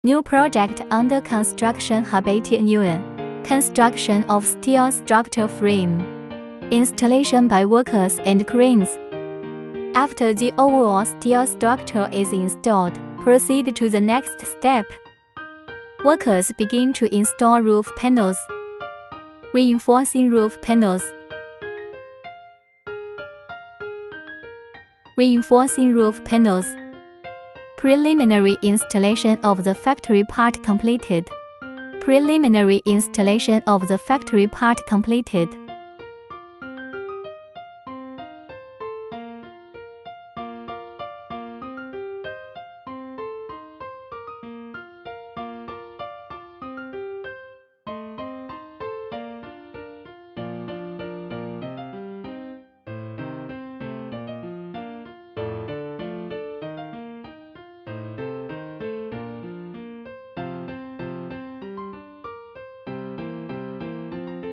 New project under construction. Habitat Yuan. Construction of steel structure frame. Installation by workers and cranes. After the overall steel structure is installed, proceed to the next step. Workers begin to install roof panels. Reinforcing roof panels. Reinforcing roof panels. Preliminary installation of the factory part completed. Preliminary installation of the factory part completed.